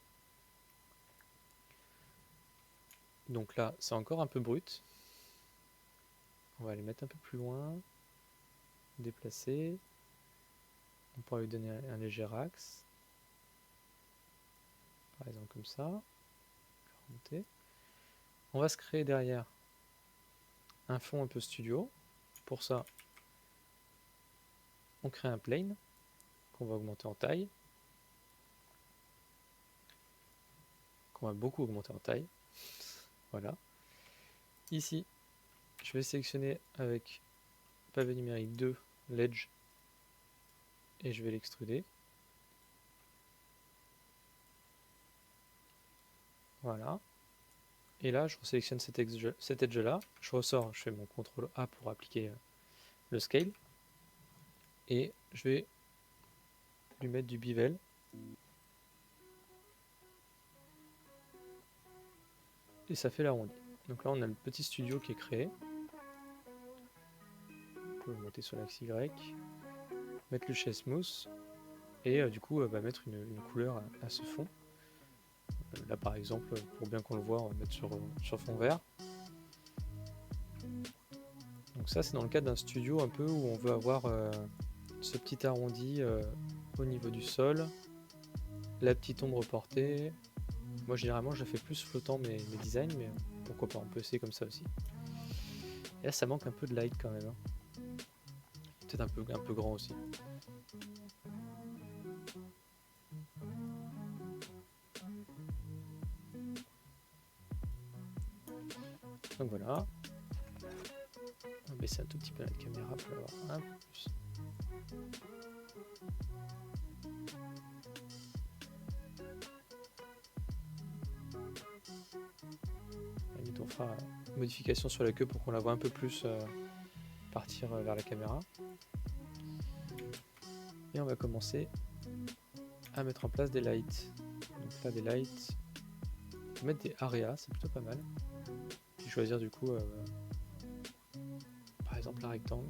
Donc là c'est encore un peu brut. On va les mettre un peu plus loin, déplacer. On pourra lui donner un léger axe, par exemple comme ça. Remonter. On va se créer derrière un fond un peu studio. Pour ça, on crée un plane qu'on va augmenter en taille, qu'on va beaucoup augmenter en taille. Voilà. Ici, je vais sélectionner avec pavé numérique 2 l'edge et je vais l'extruder. Voilà. Et là, je resélectionne cet edge là, je ressors, je fais mon CTRL A pour appliquer le scale et je vais lui mettre du bevel. Et ça fait l'arrondi. Donc là, on a le petit studio qui est créé. On peut monter sur l'axe Y, mettre le chess smooth et du coup mettre une couleur à ce fond. Là par exemple, pour bien qu'on le voit, on va mettre sur fond vert. Donc ça c'est dans le cadre d'un studio un peu où on veut avoir ce petit arrondi au niveau du sol, la petite ombre portée. Moi généralement je fais plus flottant mes designs, mais pourquoi pas, on peut essayer comme ça aussi. Et là ça manque un peu de light quand même. Hein. Peut-être un peu grand aussi. Donc voilà. On va baisser un tout petit peu la caméra pour l'avoir un peu plus. À la limite, on fera une modification sur la queue pour qu'on la voit un peu plus partir vers la caméra. Et on va commencer à mettre en place des lights. Donc là, des lights. On peut mettre des areas, c'est plutôt pas mal. Puis choisir du coup, par exemple, un rectangle.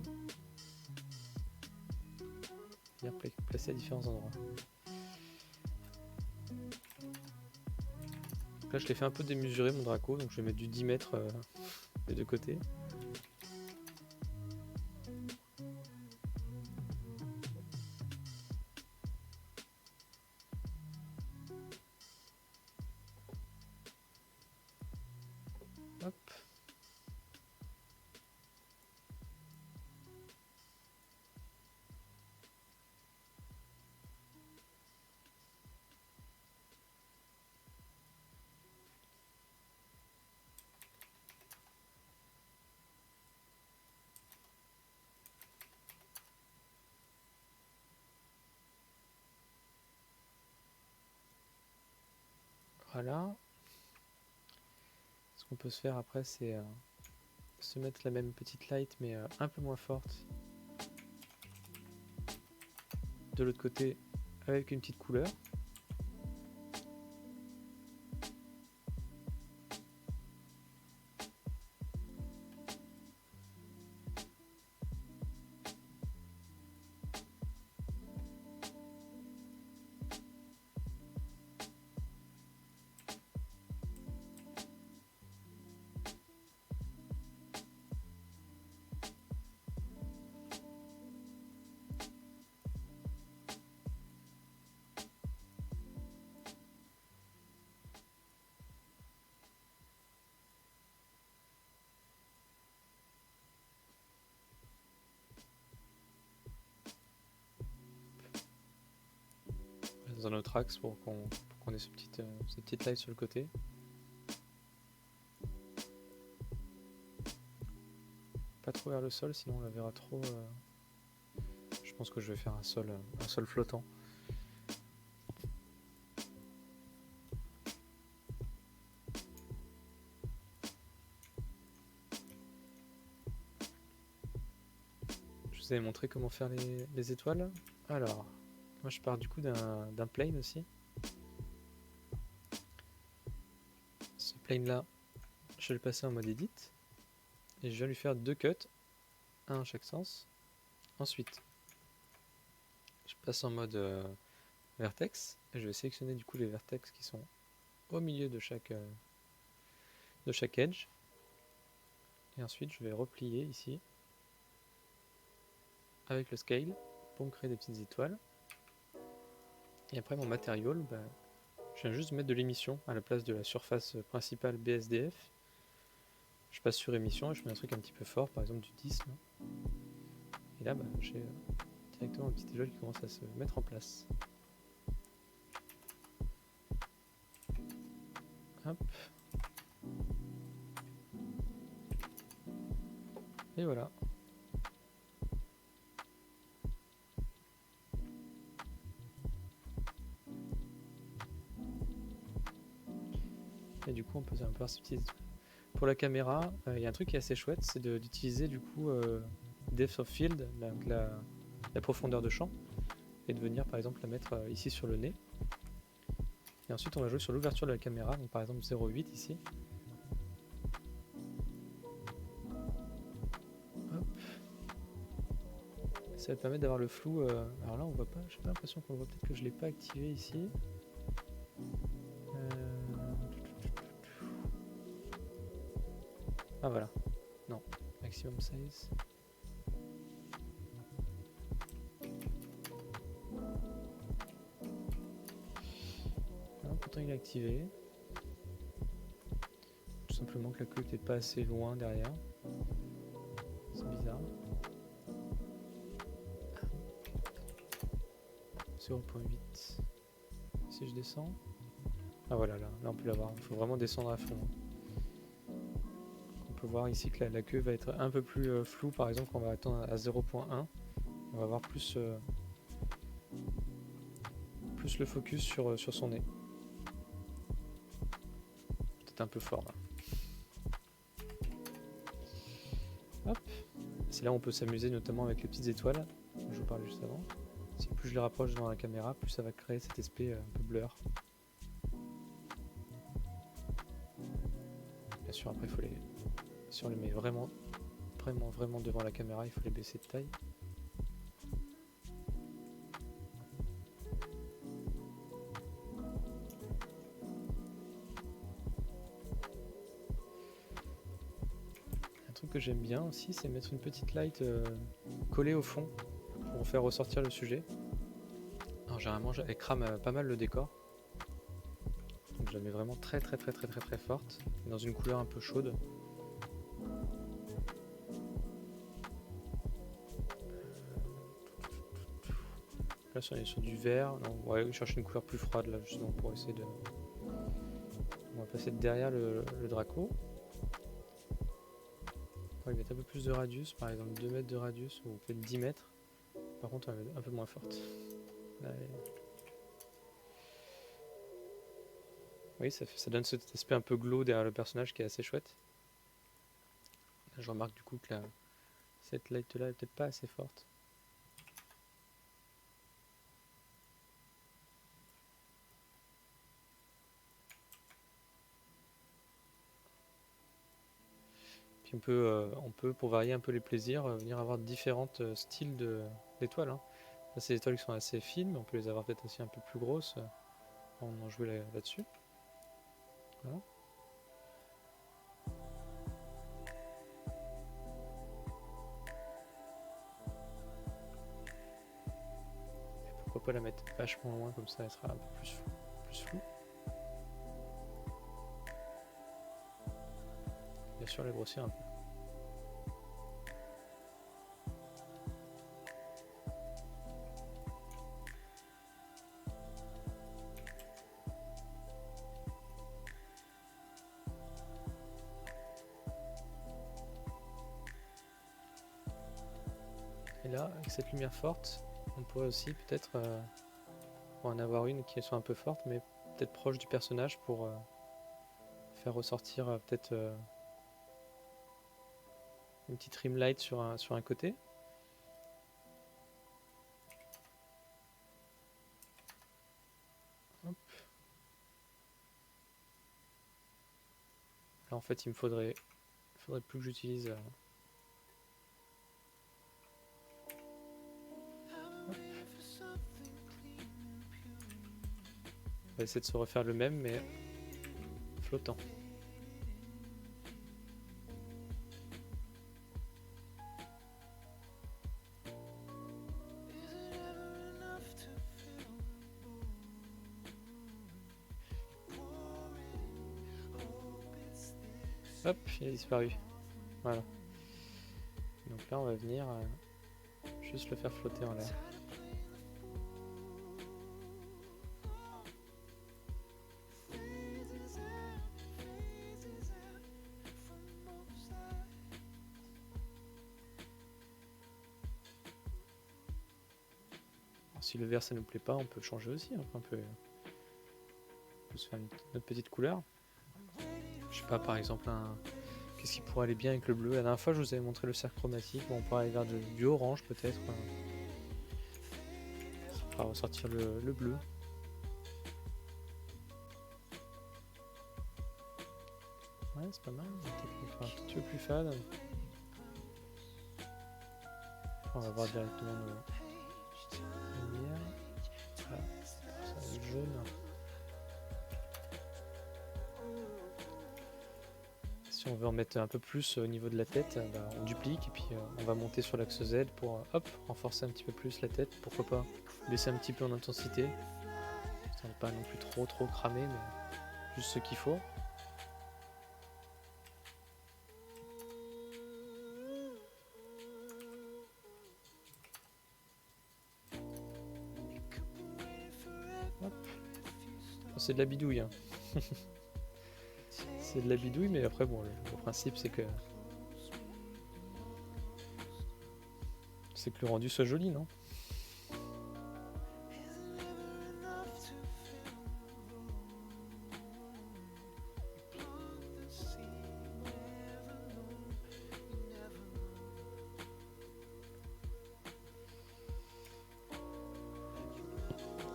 Bien placé à différents endroits. Donc là, je l'ai fait un peu démesuré mon Draco, donc je vais mettre du 10 mètres des deux côtés. Hop. Voilà. Ce qu'on peut se faire après, c'est se mettre la même petite light, mais un peu moins forte. De l'autre côté, avec une petite couleur. Dans un autre axe pour qu'on ait cette petite light sur le côté. Pas trop vers le sol, sinon on la verra trop. Je pense que je vais faire un sol flottant. Je vous avais montré comment faire les étoiles. Alors, moi je pars du coup d'un plane aussi. Ce plane là, je vais le passer en mode edit. Et je viens lui faire deux cuts, un à chaque sens. Ensuite, passe en mode vertex, et je vais sélectionner du coup les vertex qui sont au milieu de chaque edge, et ensuite je vais replier ici avec le scale pour me créer des petites étoiles. Et après mon material, je viens juste mettre de l'émission à la place de la surface principale BSDF. Je passe sur émission et je mets un truc un petit peu fort, par exemple du 10 là. Et là j'ai directement un petit étoile qui commence à se mettre en place. Hop. Et voilà. Et du coup on peut voir ces petites étoiles. Pour la caméra, il y a un truc qui est assez chouette, c'est d'utiliser du coup depth of field, la profondeur de champ, et de venir par exemple la mettre ici sur le nez. Et ensuite on va jouer sur l'ouverture de la caméra, donc par exemple 0,8 ici. Hop. Ça va permettre d'avoir le flou. Alors là on voit pas, j'ai pas l'impression qu'on le voit, peut-être que je l'ai pas activé ici. Ah voilà, non, maximum size. Non, pourtant il est activé. Tout simplement que la queue n'était pas assez loin derrière. C'est bizarre. 0,8. Si je descends. Ah voilà, là on peut l'avoir. Il faut vraiment descendre à fond. On peut voir ici que la queue va être un peu plus floue. Par exemple, on va attendre à 0,1. On va avoir plus le focus sur son nez. Peut-être un peu fort là. Hop. C'est là où on peut s'amuser notamment avec les petites étoiles dont je vous parlais juste avant. Si plus je les rapproche devant la caméra, plus ça va créer cet aspect un peu blur. Bien sûr, après il faut les... Si on les met vraiment devant la caméra, il faut les baisser de taille. Un truc que j'aime bien aussi, c'est mettre une petite light collée au fond pour faire ressortir le sujet. Alors généralement, elle crame pas mal le décor. Donc je la mets vraiment très forte, dans une couleur un peu chaude. Là, on est sur du vert. Non, ouais, je cherche une couleur plus froide là, justement, pour essayer de. On va passer derrière le Draco. On va mettre un peu plus de radius, par exemple 2 mètres de radius, ou peut-être 10 mètres. Par contre, on va mettre un peu moins forte. Là, oui, ça donne cet aspect un peu glow derrière le personnage qui est assez chouette. Là, je remarque du coup que cette light là est peut-être pas assez forte. Puis on peut, pour varier un peu les plaisirs, venir avoir différents styles d'étoiles. Là, ces étoiles qui sont assez fines, mais on peut les avoir peut-être aussi un peu plus grosses. On en jouer là-dessus. Voilà. Et pourquoi pas la mettre vachement loin, comme ça elle sera un peu plus floue. Bien sûr, la grossir un peu. Et là, avec cette lumière forte, on pourrait aussi peut-être en avoir une qui soit un peu forte, mais peut-être proche du personnage pour faire ressortir peut-être une petite rim light sur un côté. Hop. Là en fait il me faudrait plus que j'utilise On va essayer de se refaire le même, mais flottant. Hop, il a disparu. Voilà. Donc là, on va venir juste le faire flotter en l'air. Alors, si le vert ça nous plaît pas, on peut le changer aussi. Hein. On peut se faire notre petite couleur. Je sais pas, par exemple, qu'est-ce qui pourrait aller bien avec le bleu? La dernière fois, je vous avais montré le cercle chromatique. Bon, on pourrait aller vers du orange peut-être. Ça fera ressortir le bleu. Ouais, c'est pas mal. On va peut-être faire un petit peu plus fade. On va voir directement nos lumières. Voilà, ça va être jaune. Si on veut en mettre un peu plus au niveau de la tête, bah, on duplique et puis on va monter sur l'axe Z pour hop, renforcer un petit peu plus la tête. Pourquoi pas baisser un petit peu en intensité. Ça n'est pas non plus trop cramé, mais juste ce qu'il faut. Hop. Bon, c'est de la bidouille. Hein. C'est de la bidouille, mais après, bon, le principe c'est que le rendu soit joli, non?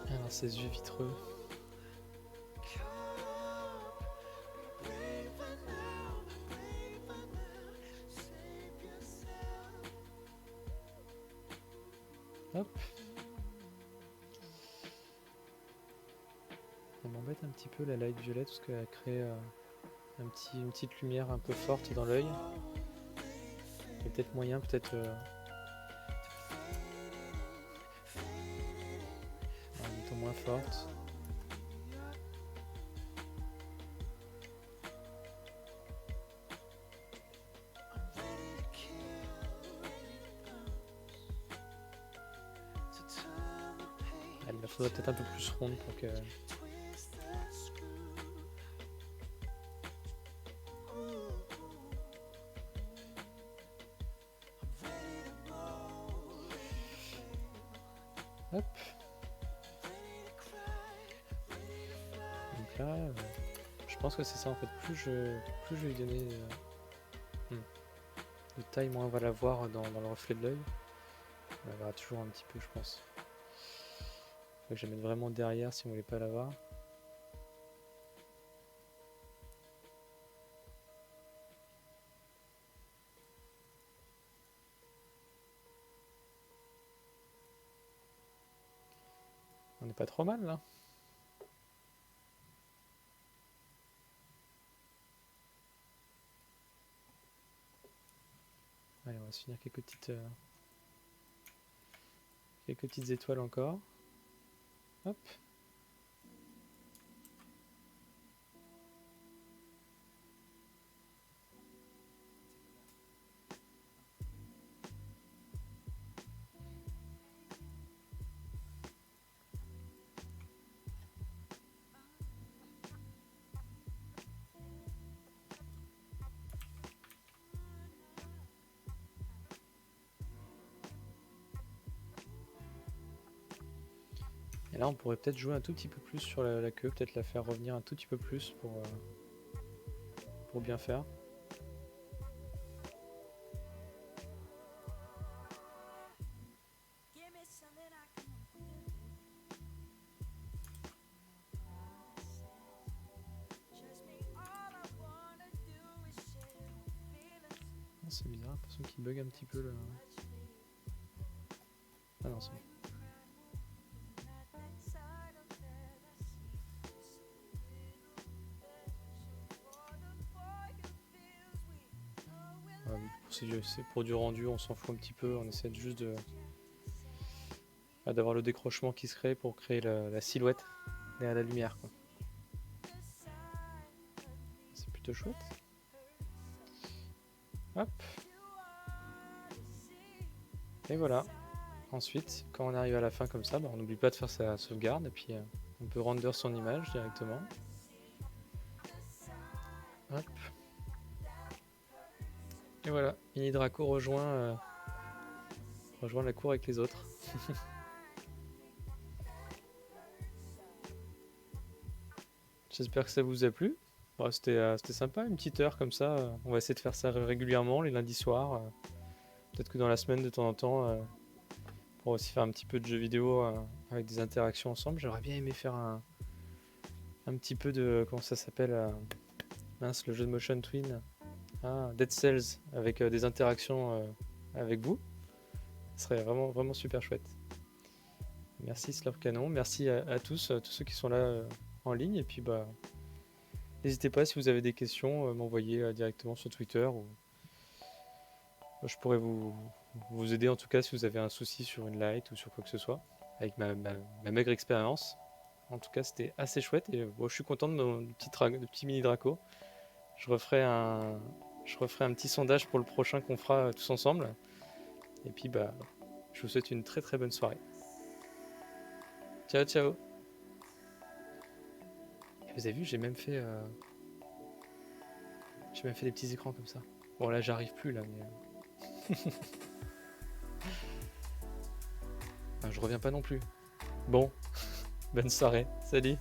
Alors, ces yeux vitreux. Hop. Elle m'embête un petit peu la light violette parce qu'elle crée une petite lumière un peu forte dans l'œil. Il y a peut-être moyen, peut-être un bouton moins forte. Elle la faudrait peut-être un peu plus ronde pour que. Hop. Donc là, je pense que c'est ça en fait. Plus je vais lui donner de taille, moins on va la voir dans le reflet de l'œil. On la verra toujours un petit peu, je pense. Faut que je la mette vraiment derrière si on voulait pas la voir. On n'est pas trop mal là. Allez, on va se finir quelques petites étoiles encore. Hop. Et là, on pourrait peut-être jouer un tout petit peu plus sur la queue, peut-être la faire revenir un tout petit peu plus pour bien faire. C'est bizarre, j'ai l'impression qu'il bug un petit peu là. Ah non, c'est bon. c'est pour du rendu, on s'en fout un petit peu, on essaie juste d'avoir le décrochement qui se crée pour créer la silhouette derrière la lumière, quoi. C'est plutôt chouette. Hop. Et voilà. Ensuite, quand on arrive à la fin comme ça, on n'oublie pas de faire sa sauvegarde et puis on peut render son image directement. Hop. Et voilà, Mini Draco rejoint la cour avec les autres. J'espère que ça vous a plu. Bon, c'était sympa, une petite heure comme ça. On va essayer de faire ça régulièrement les lundis soirs. Peut-être que dans la semaine de temps en temps, pour aussi faire un petit peu de jeux vidéo avec des interactions ensemble. J'aurais bien aimé faire un petit peu de... Comment ça s'appelle mince, le jeu de Motion Twin. Ah, Dead Cells, avec des interactions avec vous. Ce serait vraiment, vraiment super chouette. Merci Slurp Canon, merci à tous ceux qui sont là en ligne. Et puis n'hésitez pas si vous avez des questions, m'envoyer directement sur Twitter. Ou... je pourrais vous aider en tout cas si vous avez un souci sur une light ou sur quoi que ce soit, avec ma maigre expérience. En tout cas, c'était assez chouette et je suis content de mon petit mini Draco. Je referai un petit sondage pour le prochain qu'on fera tous ensemble. Et puis je vous souhaite une très très bonne soirée. Ciao ciao. Et vous avez vu, j'ai même fait des petits écrans comme ça. Bon là j'arrive plus là mais je reviens pas non plus. Bon, bonne soirée, salut.